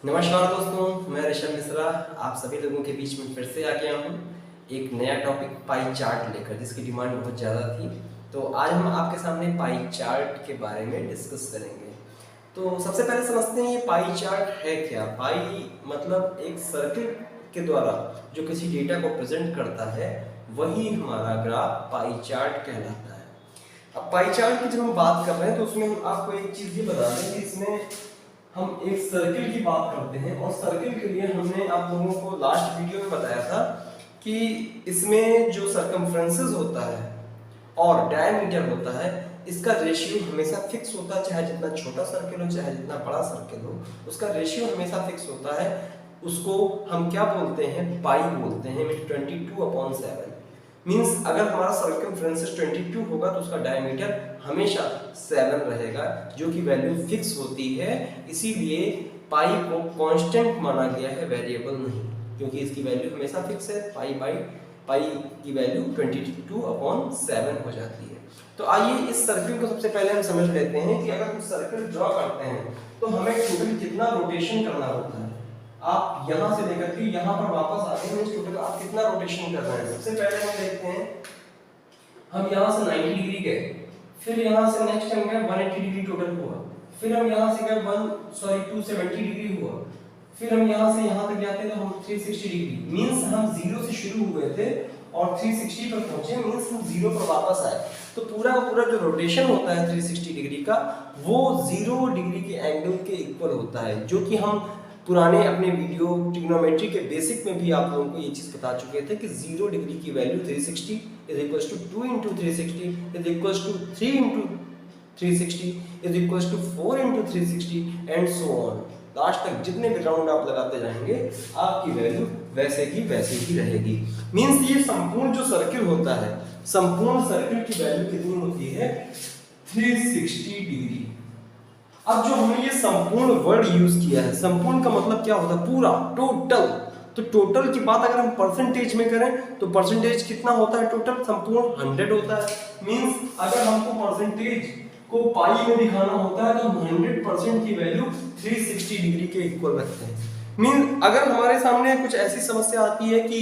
नमस्कार दोस्तों, मैं ऋषभ मिश्रा आप सभी लोगों के बीच में फिर से आ गया हूँ एक नया टॉपिक पाई चार्ट लेकर, जिसकी डिमांड बहुत ज़्यादा थी। तो आज हम आपके सामने पाई चार्ट के बारे में डिस्कस करेंगे। तो सबसे पहले समझते हैं ये पाई चार्ट है क्या। पाई मतलब एक सर्किल के द्वारा जो किसी डेटा को प्रेजेंट करता है, वही हमारा ग्राफ पाई चार्ट कहलाता है। अब पाई चार्ट की जब हम बात कर रहे हैं तो उसमें हम आपको एक चीज़ ये बता दें कि इसमें हम एक सर्किल की बात करते हैं, और सर्किल के लिए हमने आप लोगों को लास्ट वीडियो में बताया था कि इसमें जो सर्कमफ्रेंसेस होता है और डायमीटर होता है, इसका रेशियो हमेशा फिक्स होता है। चाहे जितना छोटा सर्किल हो चाहे जितना बड़ा सर्किल हो, उसका रेशियो हमेशा फिक्स होता है। उसको हम क्या बोलते हैं, पाई बोलते हैं। 22/7 मीन्स अगर हमारा सर्कमफ्रेंस 22 होगा तो उसका डायमीटर हमेशा 7 रहेगा, जो कि वैल्यू फिक्स होती है। इसीलिए पाई को कांस्टेंट माना गया है, वेरिएबल नहीं, क्योंकि इसकी वैल्यू हमेशा फिक्स है। पाई की वैल्यू 22/7 हो जाती है। तो आइए इस सर्किल को सबसे पहले हम समझ लेते हैं कि अगर हम सर्किल ड्रॉ करते हैं तो हमें टोटल कितना रोटेशन करना होता है। आप यहां से लेकर के यहां पर वापस आते हैं, इस टोटल आप कितना रोटेशन कर रहे हैं। सबसे पहले हम देखते हैं, हम यहां से 90 डिग्री गए, फिर यहां से नेक्स्ट हम गए 180 डिग्री टोटल हुआ, फिर हम यहां से गए 270 डिग्री हुआ, फिर हम यहां से यहां तक जाते तो हम 360 डिग्री। मींस हम 0 से शुरू हुए थे और 360 पर पहुंचे, मींस हम 0 पर वापस आए। तो पूरा का पूरा जो रोटेशन होता है 360 डिग्री का, वो 0 डिग्री के एंगल के इक्वल होता है, जो कि हम पुराने अपने वीडियो ट्रिग्नोमेट्री के बेसिक में भी आप लोगों को ये चीज़ बता चुके थे कि 0 डिग्री की value 360 is equals to 2 into 360 is equals to 3 into 360 is equals to 4 into 360 and so on. Last तक जितने भी राउंड आप लगाते जाएंगे आपकी वैल्यू वैसे ही रहेगी। मीन्स ये संपूर्ण जो सर्किल होता है, संपूर्ण सर्किल की वैल्यू कितनी होती है, 360 डिग्री। अब जो हमने ये संपूर्ण वर्ड यूज किया है, संपूर्ण का मतलब क्या होता है, पूरा, टोटल। तो टोटल की बात अगर हम परसेंटेज में करें तो परसेंटेज कितना होता है, टोटल संपूर्ण 100 होता है। मींस अगर हमको परसेंटेज को पाई में दिखाना होता है तो हम 100% की वैल्यू 360 डिग्री के इक्वल रखते हैं। मीन अगर हमारे सामने कुछ ऐसी समस्या आती है कि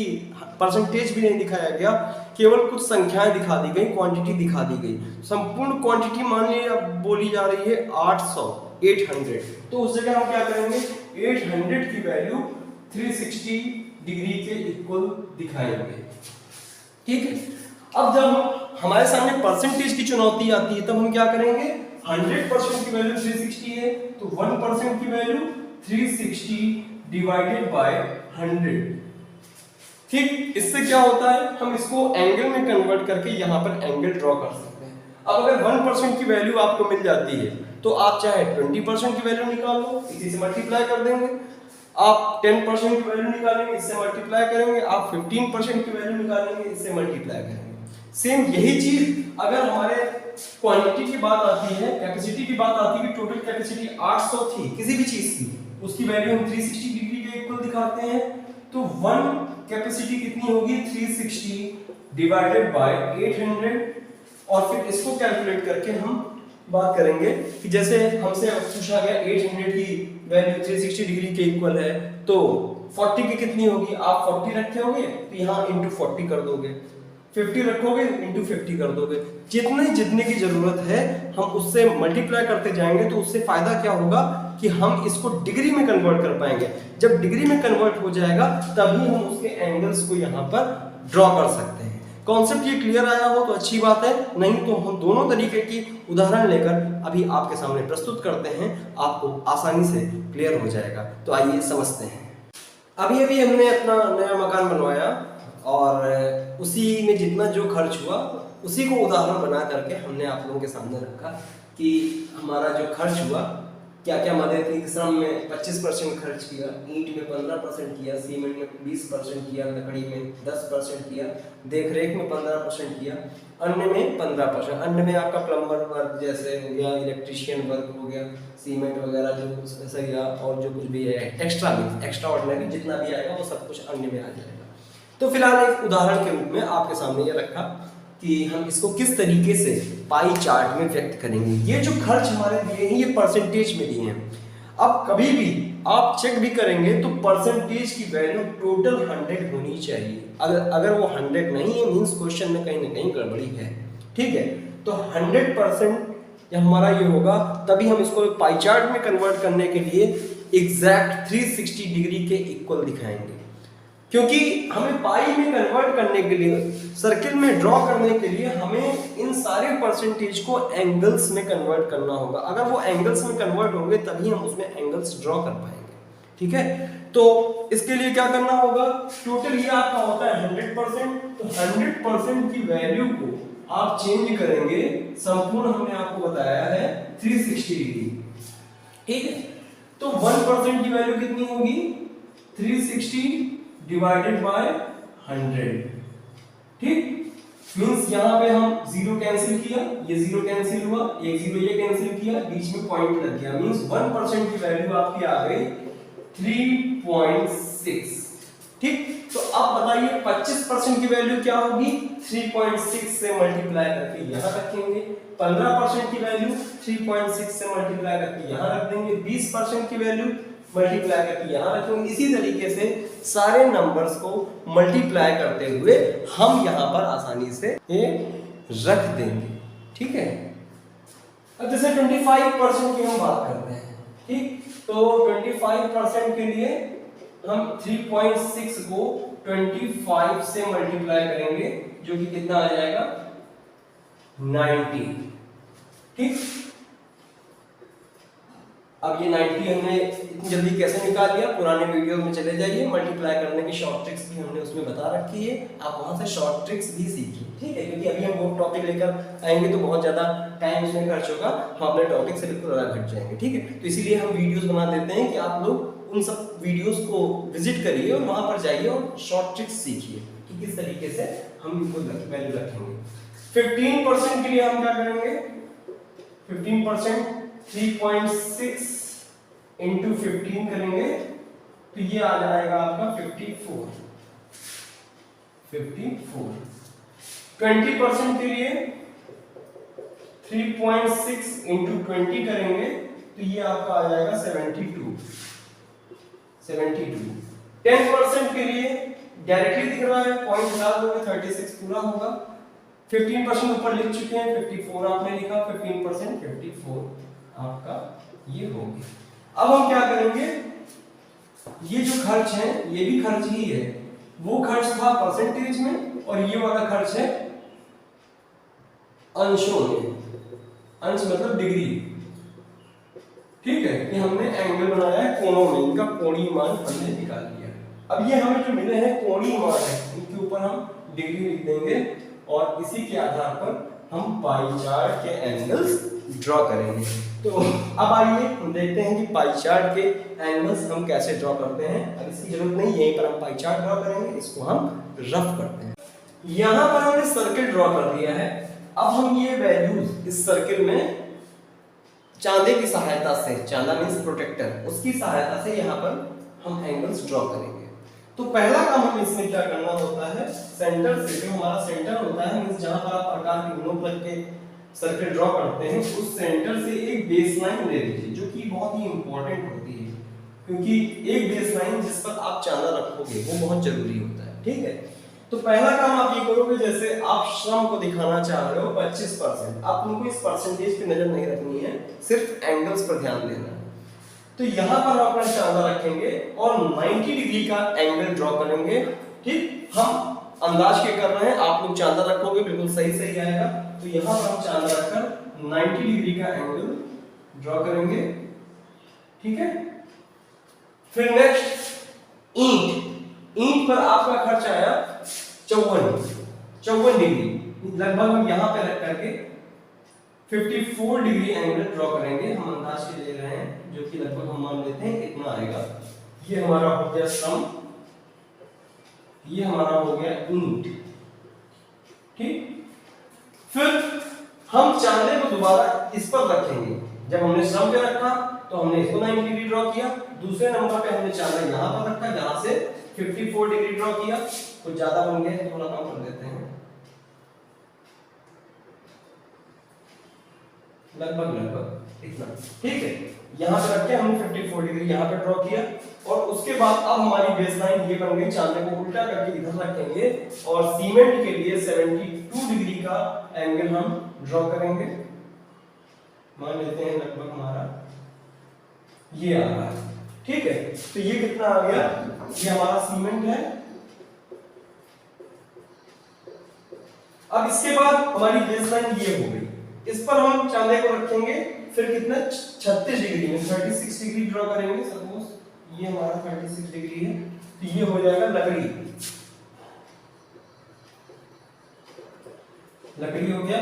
परसेंटेज भी नहीं दिखाया गया, केवल कुछ संख्याएं दिखा दी गई, क्वांटिटी दिखा दी गई, संपूर्ण क्वांटिटी मान लीजिए अब बोली जा रही है 800, तो उस जगह हम क्या करेंगे, 800 की वैल्यू 360 डिग्री के इक्वल दिखाएंगे। ठीक है। अब जब हमारे सामने परसेंटेज की चुनौती आती है तब हम क्या करेंगे, 100% की वैल्यू 360 है तो 1% की वैल्यू 360 डिवाइडेड बाय 100। ठीक, इससे क्या होता है, हम इसको एंगल में कन्वर्ट करके यहाँ पर एंगल ड्रॉ कर सकते हैं। अब अगर 1% की वैल्यू आपको मिल जाती है तो आप चाहे 20% की वैल्यू निकाल लो, इसी से मल्टीप्लाई कर देंगे। आप 10% की वैल्यू निकालेंगे, इससे मल्टीप्लाई करेंगे। आप 15% की वैल्यू निकालेंगे, इससे मल्टीप्लाई करेंगे। सेम यही चीज अगर हमारे क्वांटिटी की बात आती है, कैपेसिटी की बात आती है कि टोटल कैपेसिटी 800 थी किसी भी चीज की, उसकी वैल्यू हम 360 डिग्री के इक्वल दिखाते हैं, तो 1 कैपेसिटी कितनी होगी, 360 डिवाइडेड बाय 800। और फिर इसको कैलकुलेट करके हम बात करेंगे कि जैसे हमसे पूछा गया 800 की वैल्यू 360 डिग्री के इक्वल है, तो 40 की कितनी होगी, आप 40 रखे होंगे तो यहाँ इंटू 40 कर दोगे, 50 रखोगे इंटू 50 कर दोगे। जितने की जरूरत है हम उससे मल्टीप्लाई करते जाएंगे, तो उससे फायदा क्या होगा कि हम इसको डिग्री में कन्वर्ट कर पाएंगे। जब डिग्री में कन्वर्ट हो जाएगा तभी हम उसके एंगल्स को यहाँ पर ड्रॉ कर सकते हैं। कॉन्सेप्ट ये क्लियर आया हो तो अच्छी बात है, नहीं तो हम दोनों तरीके की उदाहरण लेकर अभी आपके सामने प्रस्तुत करते हैं, आपको आसानी से क्लियर हो जाएगा। तो आइए समझते हैं। अभी अभी हमने अपना नया मकान बनवाया और उसी में जितना जो खर्च हुआ उसी को उदाहरण बना करके हमने आप लोगों के सामने रखा कि हमारा जो खर्च हुआ, क्या क्या मदद, श्रम में 25% खर्च किया, ईंट में 15% किया, सीमेंट में 20% किया, लकड़ी में 10% किया, देखरेख में 15% किया, अन्य में 15%। अन्य में आपका प्लम्बर वर्क जैसे हो गया, इलेक्ट्रिशियन वर्क हो गया, सीमेंट वगैरह जो कुछ सरिया और जो कुछ भी है एक्स्ट्रा ऑर्डिनरी जितना भी आएगा वो सब कुछ अन्य में आ जाएगा। तो फिलहाल एक उदाहरण के रूप में आपके सामने ये रखा कि हम इसको किस तरीके से पाई चार्ट में व्यक्त करेंगे। ये जो खर्च हमारे दिए हैं ये परसेंटेज में दिए हैं। अब कभी भी आप चेक भी करेंगे तो परसेंटेज की वैल्यू टोटल 100 होनी चाहिए। अगर वो 100 नहीं है मीन्स क्वेश्चन में कहीं ना कहीं गड़बड़ी है। ठीक है, तो 100% जब हमारा ये होगा तभी हम इसको पाई चार्ट में कन्वर्ट करने के लिए एग्जैक्ट 360 डिग्री के इक्वल दिखाएंगे, क्योंकि हमें पाई में कन्वर्ट करने के लिए, सर्किल में ड्रॉ करने के लिए हमें इन सारे परसेंटेज को एंगल्स में कन्वर्ट करना होगा। अगर वो एंगल्स में कन्वर्ट होंगे तभी हम उसमें एंगल्स ड्रॉ कर पाएंगे। ठीक है, तो इसके लिए क्या करना होगा, टोटल ये आपका होता है 100%, तो 100% की वैल्यू को आप चेंज करेंगे, संपूर्ण हमने आपको बताया है 360 डिग्री। ठीक है, तो 1% की वैल्यू कितनी होगी, 360 डिवाइडेड बाय 100। ठीक, मींस यहां पे हम जीरो कैंसिल किया, ये जीरो कैंसिल हुआ, एक जीरो ये कैंसिल किया, बीच में पॉइंट लग गया, मींस 1% की वैल्यू आपकी आ गई 3.6। ठीक, तो अब बताइए 25% की वैल्यू क्या होगी, 3.6 से मल्टीप्लाई करके यहां रखेंगे, 15% की वैल्यू 3.6 से मल्टीप्लाई करके यहां रख देंगे, 20% की वैल्यू मल्टीप्लाई करके यहां रखेंगे। इसी तरीके से सारे नंबर्स को मल्टीप्लाई करते हुए हम यहां पर आसानी से ये रख देंगे। ठीक है, अब जैसे 25% की हम बात करते हैं। ठीक, तो 25% के लिए हम 3.6 को 25 से मल्टीप्लाई करेंगे, जो कि कितना आ जाएगा 90। ठीक, अब ये 90 हमने इतनी जल्दी कैसे निकाल लिया, पुराने वीडियो में चले जाइए, मल्टीप्लाई करने की शॉर्ट ट्रिक्स भी हमने उसमें बता रखी है, आप वहां से शॉर्ट ट्रिक्स भी सीखिए। ठीक है, क्योंकि अभी हम वो टॉपिक लेकर आएंगे तो बहुत ज्यादा टाइम इसमें खर्च होगा, हम अपने टॉपिक से बिल्कुल अलग हट जाएंगे। ठीक है, तो इसीलिए हम वीडियोस बना देते हैं कि आप लोग उन सब वीडियोस को विजिट करिए और वहां पर जाइए और शॉर्ट ट्रिक्स सीखिए कि किस तरीके से हम इनको वैल्यू रखेंगे। 15% के लिए हम क्या करेंगे, 15% 3.6 इंटू 15 करेंगे तो ये आ जाएगा आपका 54। 20% के लिए 3.6 इंटू 20 करेंगे तो ये आपका आ जाएगा 72। 10% के लिए डायरेक्टली दिख रहा है, पॉइंट हटा दोगे 36 पूरा होगा। 15% ऊपर लिख चुके हैं, 54 आपने लिखा, 15% 54 आपका ये हो गया। अब हम क्या करेंगे, ये जो खर्च है ये भी खर्च ही है, वो खर्च था परसेंटेज में और ये वाला खर्च है अंशों में, अंश मतलब डिग्री। ठीक है, ये हमने एंगल बनाया है कोणों में, इनका कोणीय मान हमने निकाल लिया। अब ये हमें जो मिले हैं कोणीय मान है, इनके ऊपर हम डिग्री लिख देंगे और इसी के आधार पर हम पाई चार्ट के एंगल्स ड्रॉ करेंगे। तो अब आइए हम देखते हैं कि पाई चार्ट के एंगल्स हम कैसे ड्रॉ करते हैं। अब इसकी जरूरत नहीं, यहीं पर हम पाई चार्ट ड्रॉ करेंगे, इसको हम रफ करते हैं। यहां पर हमने सर्किल ड्रॉ कर दिया है, अब हम ये वैल्यूज इस सर्किल में चांदे की सहायता से, चांदा मींस प्रोटेक्टर, उसकी सहायता से यहाँ पर हम एंगल्स ड्रॉ करेंगे। तो पहला काम हमें इसमें क्या करना होता है, सेंटर से, जो हमारा सेंटर होता है मींस जहां पर आप प्रकार के गुणों पर के सर्किल ड्रॉ करते हैं, उस सेंटर से एक बेसलाइन ले लीजिए, जो कि बहुत ही इंपॉर्टेंट होती है, क्योंकि एक बेसलाइन जिस पर आप चांदा रखोगे वो बहुत जरूरी होता है। ठीक है, तो पहला काम आप ये करोगे, जैसे आप श्रम को दिखाना चाह रहे हो 25%, आप उनको इस परसेंटेज पे नजर नहीं रखनी है, सिर्फ एंगल्स पर ध्यान देना है। तो यहां पर हम अपना चांदा रखेंगे और 90 डिग्री का एंगल ड्रॉ करेंगे। ठीक, हम अंदाज के कर रहे हैं, आप लोग चांदा रखोगे बिल्कुल सही सही आएगा। तो यहां पर हम चांदा रखकर 90 डिग्री का एंगल ड्रॉ करेंगे। ठीक है, फिर नेक्स्ट ईंट पर आपका खर्च आया 54 डिग्री, लगभग हम यहां पे रख करके 54 डिग्री एंगल ड्रॉ करेंगे। हम अंदाज के ले रहे हैं, जो कि लगभग हम मान लेते हैं इतना आएगा। ये हमारा हो गया श्रम, ये हमारा हो गया ईंट। ठीक, फिर हम चांदे को दोबारा इस पर रखेंगे। जब हमने श्रम पे रखा तो हमने इसको 90 डिग्री ड्रॉ किया, दूसरे नंबर पे हमने चांदा यहां पर रखा, यहां से 54 डिग्री ड्रॉ किया। कुछ ज्यादा बन गए, थोड़ा कम कर देते हैं, लगभग इतना। ठीक है, यहाँ पे रख के हमने 54 डिग्री यहाँ पे ड्रॉ किया, और उसके बाद अब हमारी बेसलाइन ये बन गई। चांदे को उल्टा करके इधर रखेंगे और सीमेंट के लिए 72 डिग्री का एंगल हम ड्रॉ करेंगे। मान लेते हैं लगभग हमारा ये आ रहा है, ठीक है। तो ये कितना आ गया, ये हमारा सीमेंट है। अब इसके बाद हमारी बेसलाइन ये हो गई, इस पर हम चांदे को रखेंगे, फिर कितना 36 डिग्री में 36 डिग्री ड्रॉ करेंगे। सपोज ये हमारा 36 डिग्री है, तो ये हो जाएगा लकड़ी, लकड़ी हो गया।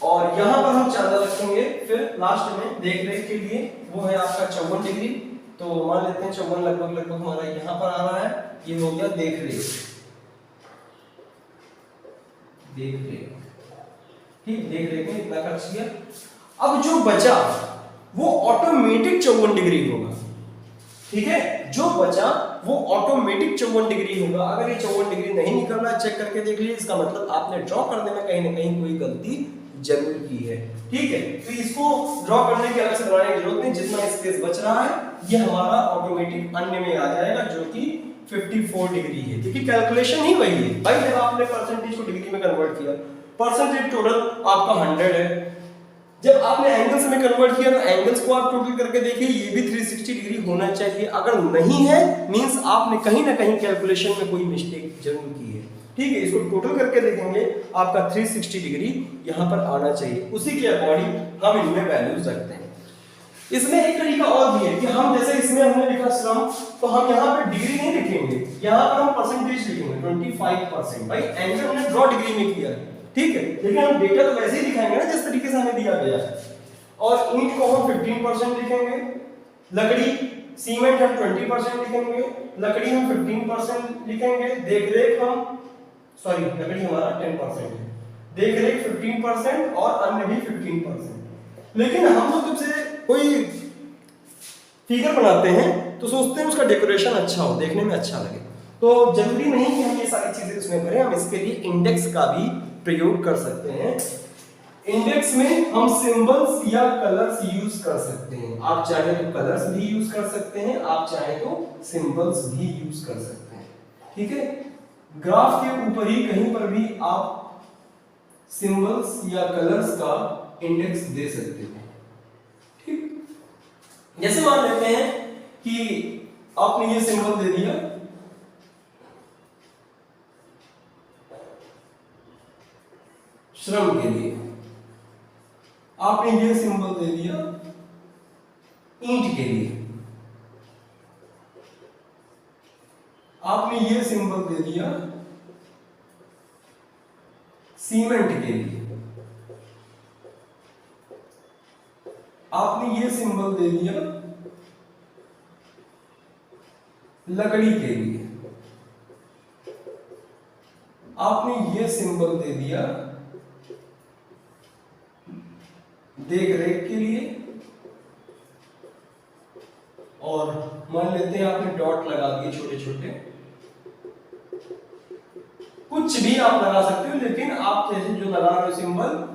और यहां पर हम चांदा रखेंगे, फिर लास्ट में देख रेख के लिए वो है आपका 54 डिग्री। तो मान लेते हैं 54 लगभग हमारा यहां पर आ रहा है, ये हो गया देख रेख, देख रेख, ठीक। देख रेख में इतना खर्च किया। अब जो बचा वो ऑटोमेटिक 54 डिग्री होगा, ठीक है। जो बचा वो ऑटोमेटिक 54 डिग्री होगा। अगर ये 54 डिग्री नहीं निकल रहा, चेक करके देख लीजिए, इसका मतलब आपने ड्रॉ करने में कहीं ना कहीं कोई गलती जरूर की है, ठीक है। तो इसको ड्रॉ करने के अलग से बनाने की जरूरत नहीं, जितना स्पेस बच रहा है ये हमारा ऑटोमेटिक अन्य में आ जाएगा, जो कि 54 डिग्री है, क्योंकि कैलकुलेशन ही वही है भाई। जब आपने परसेंटेज को डिग्री में कन्वर्ट किया, परसेंटेज टोटल आपका 100 है। जब आपने एंगल्स में कन्वर्ट किया तो एंगल्स को आप टोटल करके देखिए, ये भी 360 डिग्री होना चाहिए। अगर नहीं है मींस आपने कहीं ना कहीं कैलकुलेशन में कोई मिस्टेक जरूर की है, ठीक है। इसको टोटल करके देखेंगे, आपका 360 डिग्री यहाँ पर आना चाहिए। उसी के अकॉर्डिंग हम इनमें वैल्यूज रखते हैं। इसमें एक तरीका और भी है कि हम जैसे इसमें हमने लिखा श्रम, तो हम यहाँ पे डिग्री नहीं लिखेंगे, यहाँ पर हम परसेंटेज लिखेंगे 25%। भाई एंगल हमने ड्रॉ डिग्री में किया है, ठीक है, लेकिन हम डेटा तो वैसे ही दिखाएंगे ना जिस तरीके से हमें दिया गया है। और ईंट को हम 15% लिखेंगे, लकड़ी सीमेंट हम 20% लिखेंगे, लकड़ी हम 15% लिखेंगे, देखरेख हम सॉरी लकड़ी हमारा 10% है, देखरेख 15% और अन्य भी 15%। लेकिन हम लोग जब से कोई फिगर बनाते हैं तो सोचते हैं उसका डेकोरेशन अच्छा हो, देखने में अच्छा लगे। तो जरूरी नहीं कि हम ये सारी चीजें उसमें करें, हम इसके लिए इंडेक्स का भी प्रयोग कर सकते हैं। इंडेक्स में हम सिंबल्स या कलर्स यूज कर सकते हैं। आप चाहे तो कलर्स भी यूज कर सकते हैं, आप चाहे तो सिंबल्स भी यूज कर सकते हैं, ठीक है। ग्राफ के ऊपर ही कहीं पर भी आप सिंबल्स या कलर्स का इंडेक्स दे सकते हैं, ठीक। जैसे मान लेते हैं कि आपने ये सिंबल दे दिया श्रम के लिए, आपने ये सिंबल दे दिया ईंट के लिए, आपने ये सिंबल दे दिया सीमेंट के लिए, आपने ये सिंबल दे दिया लकड़ी के लिए, आपने ये सिंबल दे दिया देख रेख के लिए, और मान लेते हैं आपने डॉट लगा दिए छोटे छोटे, कुछ भी आप लगा सकते हो, लेकिन आप जैसे जो लगा रहे हो सिंबल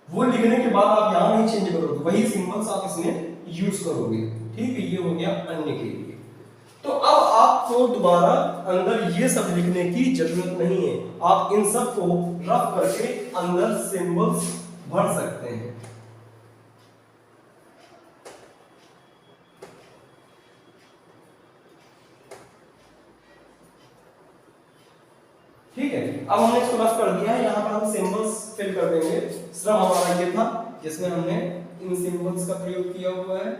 वो लिखने के बाद आप यहां नहीं चेंज करोगे, वही सिंबल्स आप इसमें यूज करोगे, ठीक है। ये हो गया अन्य के लिए। तो अब आपको दोबारा अंदर ये सब लिखने की जरूरत नहीं है, आप इन सब को रफ करके अंदर सिंबल्स भर सकते हैं। ठीक है, अब हमने इसको रफ कर दिया है, यहाँ पर हम सिंबल्स फिल कर देंगे। श्रम हमारा ये था जिसमें हमने इन सिंबल्स का प्रयोग किया हुआ है,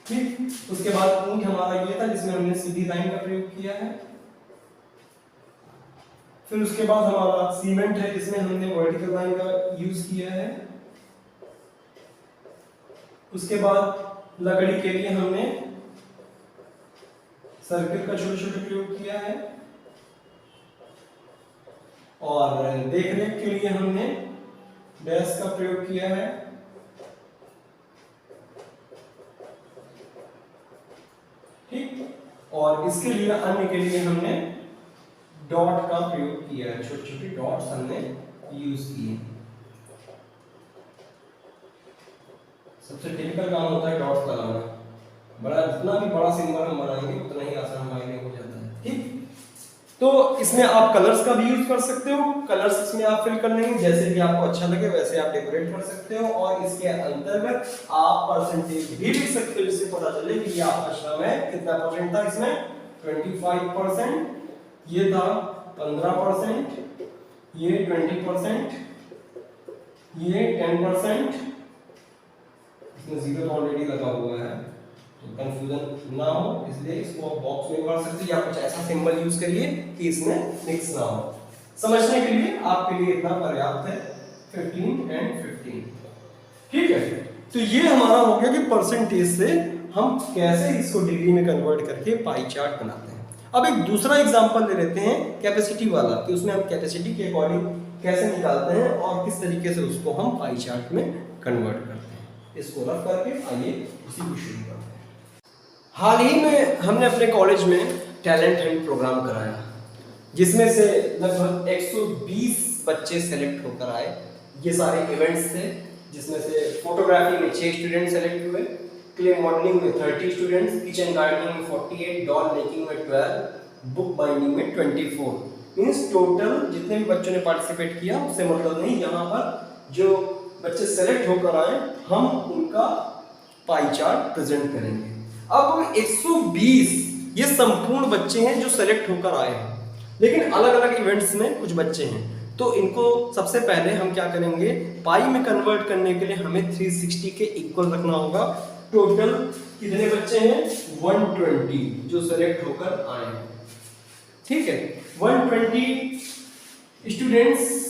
ठीक। उसके बाद ईंट हमारा ये था जिसमें हमने सीधी लाइन का प्रयोग किया है। फिर उसके बाद हमारा सीमेंट है जिसमें हमने वर्टिकल लाइन का यूज किया है। उसके बाद लकड़ी के लिए हमने सर्किल का छोटे छोटे प्रयोग किया है, और देखरेख के लिए हमने डैश का प्रयोग किया है। ठीक, और इसके लिए अन्य के लिए हमने डॉट का प्रयोग किया है, छोटे छोटे डॉट्स हमने यूज किए। सबसे टिपिकल काम होता है डॉट्स लगाना। बड़ा जितना भी बड़ा सिंबल हम बनाएंगे उतना ही आसान हमारे लिए हो जाता है। ठीक, तो इसमें आप कलर्स का भी यूज कर सकते हो, कलर्स इसमें आप फिल कर लेंगे जैसे भी आपको अच्छा लगे वैसे आप डेकोरेट कर सकते हो। और इसके अंतर्गत आप परसेंटेज भी लिख सकते हो जिससे पता चले कि ये आपका श्रम है। कितना परसेंट था इसमें? 25%, ये था 15%, ये 20%, ये 10%, इसमें जीरो ऑलरेडी लगा हुआ है तो कंफ्यूजन ना हो इसलिए इसको आप बॉक्स में भर सकते हैं या कुछ ऐसा सिंबल यूज करिए कि इसमें मिक्स ना हो। समझने के लिए आपके लिए इतना पर्याप्त है, 15 एंड 15। ठीक है, तो ये हमारा हो गया कि परसेंटेज से हम कैसे इसको डिग्री में कन्वर्ट करके पाई चार्ट बनाते हैं। अब एक दूसरा एग्जांपल ले लेते हैं कैपेसिटी वाला, कि उसमें हम कैपेसिटी के अकॉर्डिंग कैसे निकालते हैं और किस तरीके से उसको हम पाई चार्ट में कन्वर्ट करते हैं। इसको रफ करके आइए उसी को शुरू करते हैं। हाल ही में हमने अपने कॉलेज में टैलेंट हंट प्रोग्राम कराया जिसमें से लगभग 120 बच्चे सेलेक्ट होकर आए। ये सारे इवेंट्स थे जिसमें से फोटोग्राफी में 6 स्टूडेंट सेलेक्ट हुए, क्ले मॉडलिंग में 30 स्टूडेंट्स, किचन गार्डनिंग में 48, डॉल मेकिंग में 12, बुक बाइंडिंग में 24। मींस टोटल जितने भी बच्चों ने पार्टिसिपेट किया उससे मतलब नहीं, यहाँ पर जो बच्चे सेलेक्ट होकर आए हम उनका पाई चार्ट प्रेजेंट करेंगे। अब 120 ये संपूर्ण बच्चे हैं जो सेलेक्ट होकर आए हैं, लेकिन अलग अलग इवेंट्स में कुछ बच्चे हैं। तो इनको सबसे पहले हम क्या करेंगे, पाई में कन्वर्ट करने के लिए हमें 360 के इक्वल रखना होगा। टोटल कितने बच्चे हैं? 120 जो सेलेक्ट होकर आए हैं। ठीक है, 120 स्टूडेंट्स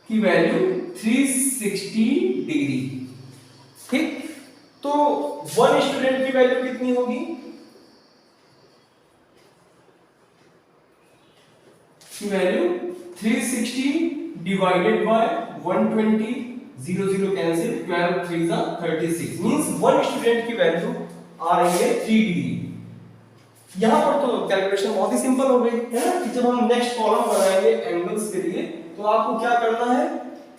की वैल्यू 360 डिग्री। ठीक, तो 1 स्टूडेंट की वैल्यू कितनी होगी? की वैल्यू 360 डिवाइडेड बाय 120, 0 0 कैंसिल, 12 3 जा 36 मींस 1 स्टूडेंट की वैल्यू आ रही है 3 डिग्री। यहां पर तो कैलकुलेशन बहुत ही सिंपल हो गई है ना, कि जब हम नेक्स्ट कॉलम बनाएंगे एंगल्स के लिए तो आपको क्या करना है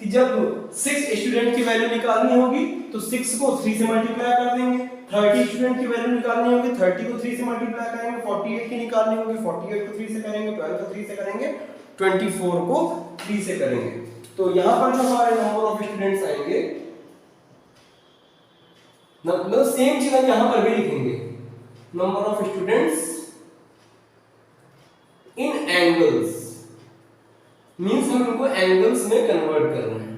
कि जब 6 स्टूडेंट की वैल्यू निकालनी होगी तो 6 को 3 से मल्टीप्लाई कर देंगे, 30 स्टूडेंट की वैल्यू निकालनी होगी 30 को 3 से मल्टीप्लाई करेंगे, 48 की निकालनी होगी 48 को 3 से करेंगे, 12 को 3 से करेंगे, 24 को 3 से करेंगे। तो यहां पर जो हमारे नंबर ऑफ स्टूडेंट्स आएंगे, मतलब सेम चीज हम यहां पर भी लिखेंगे, number of students in angles means हम इनको एंगल्स में कन्वर्ट कर रहे हैं।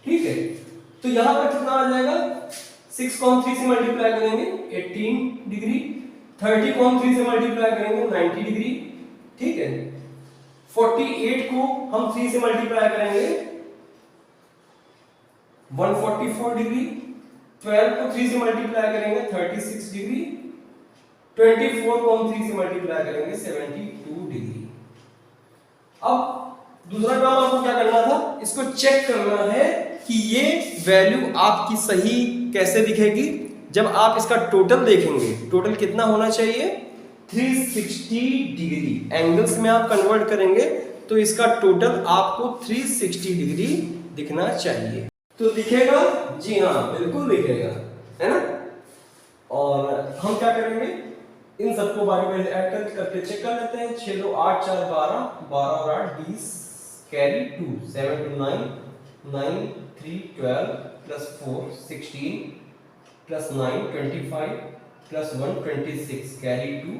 ठीक है, तो यहां पर कितना आ जाएगा? 6 को हम 3 से मल्टीप्लाई करेंगे 18 डिग्री, 30 को हम 3 से मल्टीप्लाई करेंगे 90 डिग्री। ठीक है, 48 को हम 3 से मल्टीप्लाई करेंगे 144 डिग्री, 12 को 3 से मल्टीप्लाई करेंगे 36 डिग्री, 24 को हम 3 से मल्टीप्लाई करेंगे 72 डिग्री। अब दूसरा काम आपको क्या करना था, इसको चेक करना है कि ये वैल्यू आपकी सही कैसे दिखेगी। जब आप इसका टोटल देखेंगे, टोटल कितना होना चाहिए? 360 डिग्री। एंगल्स में आप कन्वर्ट करेंगे तो इसका टोटल आपको 360 डिग्री दिखना चाहिए। तो दिखेगा? जी हाँ, बिल्कुल दिखेगा, है ना। और हम क्या करेंगे, इन सबको बारी बारी ऐड करके चेक कर लेते हैं। 6 2 8 4 12, 12 और 8 20, carry 2, 7 2 9, 9 3 12 plus 4 16 plus 9 25 plus 1 26, carry 2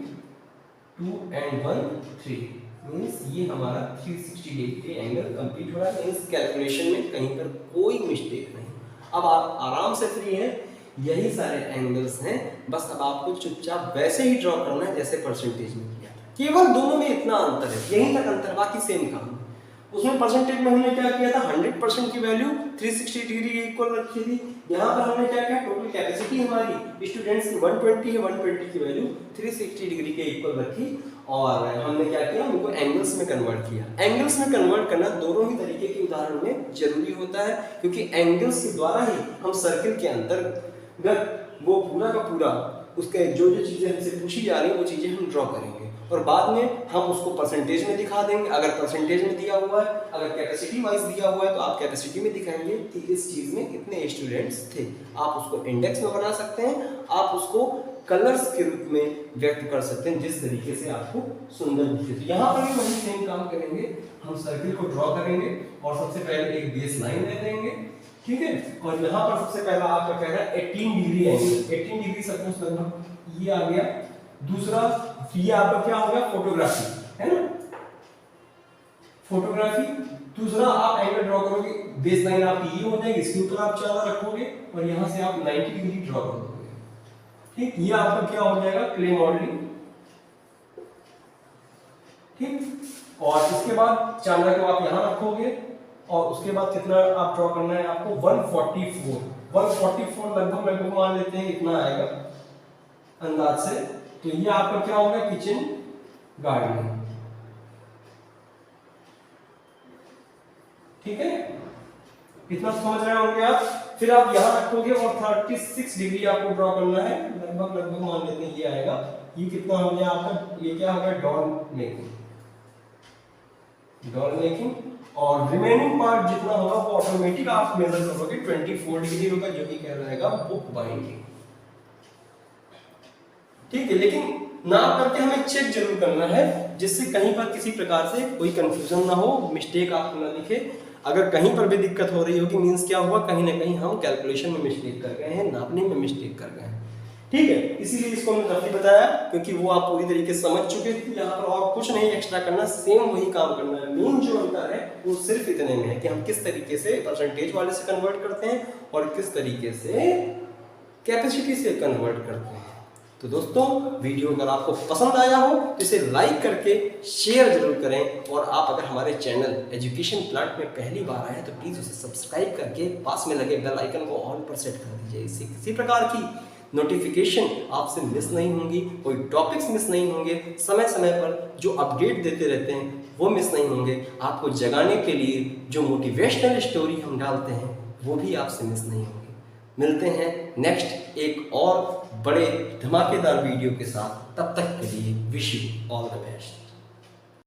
2 and 1 3 means ये हमारा 360 डिग्री एंगल कंप्लीट हो रहा है। इस कैलकुलेशन में कहीं पर कोई मिस्टेक नहीं। अब आप आराम से फ्री हैं, यही सारे एंगल्स हैं, बस अब आपको चुपचाप वैसे ही ड्रॉ करना है जैसे परसेंटेज में किया था। केवल दोनों में इतना अंतर है, यहीं तक अंतर, बाकी सेम काम। उसमें परसेंटेज में हमने क्या किया था, 100% की वैल्यू 360 डिग्री के इक्वल रखी थी। यहाँ पर हमने क्या किया, टोटल कैपेसिटी हमारी स्टूडेंट्स की 120 है, 120 की वैल्यू 360 डिग्री के इक्वल रखी और हमने क्या किया, उनको एंगल्स में कन्वर्ट किया। एंगल्स में कन्वर्ट करना दोनों ही तरीके के उदाहरण में जरूरी होता है, क्योंकि एंगल्स के द्वारा ही हम सर्किल के अंदर वो पूरा का पूरा उसके जो जो चीजें हमसे पूछी जा रही है वो चीजें हम ड्रॉ करेंगे। और बाद में हम उसको परसेंटेज में दिखा देंगे। अगर परसेंटेज में दिया हुआ है, अगर कैपेसिटी वाइज दिया हुआ है तो आप कैपेसिटी में दिखाएंगे कि इस चीज में कितने स्टूडेंट्स थे। आप उसको इंडेक्स में बना सकते हैं, आप उसको कलर्स के रूप में व्यक्त कर सकते हैं जिस तरीके से आपको सुंदर दिखे। तो यहाँ पर भी वही सेम काम करेंगे, हम सर्किल को ड्रॉ करेंगे और सबसे पहले एक बेस लाइन दे देंगे, ठीक है। और यहाँ पर सबसे पहला आपका कह रहा है 18 डिग्री एंगल, 18 डिग्री सपोज लगभग ये आ गया। दूसरा ये आपका क्या हो गया, फोटोग्राफी, है ना, फोटोग्राफी। दूसरा आप एंगल ड्रॉ करोगे, बेस लाइन आपकी ये हो जाएगी, इसके ऊपर आप चादर रखोगे और यहाँ से आप 90 डिग्री ड्रॉ कर दोगे, ठीक। ये आपका क्या हो जाएगा, क्ले मॉडलिंग, ठीक। और इसके बाद चांदा को आप यहाँ रखोगे और उसके बाद कितना आप ड्रॉ करना है आपको, 144 लगभग मान लेते हैं इतना आएगा अंदाज से। तो ये आपका क्या होगा, किचन गार्डन, ठीक है, इतना समझ रहे होंगे आप। फिर आप यहाँ रखोगे और 36 डिग्री आपको ड्रॉ करना है, लगभग मान लेते हैं ये आएगा। ये कितना हो गया आपका, ये क्या होगा, डॉल मेकिंग। और रिमेनिंग पार्ट जितना होगा वो ऑटोमेटिक आप मेजर करोगे, 24 डिग्री होगा जो भी कह रहेगा बुक बाइंडिंग, ठीक है। लेकिन नाप करके हमें चेक जरूर करना है जिससे कहीं पर किसी प्रकार से कोई कंफ्यूजन ना हो, मिस्टेक आपको ना दिखे। अगर कहीं पर भी दिक्कत हो रही होगी मींस क्या हुआ, कहीं ना कहीं हम कैलकुलेशन में मिस्टेक कर गए हैं, नापने में मिस्टेक कर गए हैं, ठीक है। इसीलिए इसको मैंने रफली बताया क्योंकि वो आप पूरी तरीके से समझ चुके थे। यहाँ पर और कुछ नहीं एक्स्ट्रा करना, सेम वही काम करना है। मेन जो अंतर है वो सिर्फ इतने में है कि हम किस तरीके से परसेंटेज वाले से कन्वर्ट करते हैं और किस तरीके से कैपेसिटी से कन्वर्ट करते हैं। तो दोस्तों वीडियो अगर आपको पसंद आया हो तो इसे लाइक करके शेयर जरूर करें, और आप अगर हमारे चैनल एजुकेशन प्लांट में पहली बार आए तो प्लीज़ उसे सब्सक्राइब करके पास में लगे बेल आइकन को ऑल पर सेट कर दीजिए। इससे किसी प्रकार की नोटिफिकेशन आपसे मिस नहीं होंगी, कोई टॉपिक्स मिस नहीं होंगे, समय समय पर जो अपडेट देते रहते हैं वो मिस नहीं होंगे। आपको जगाने के लिए जो मोटिवेशनल स्टोरी हम डालते हैं वो भी आपसे मिस नहीं होंगे। मिलते हैं नेक्स्ट एक और बड़े धमाकेदार वीडियो के साथ, तब तक के लिए wish you all the best.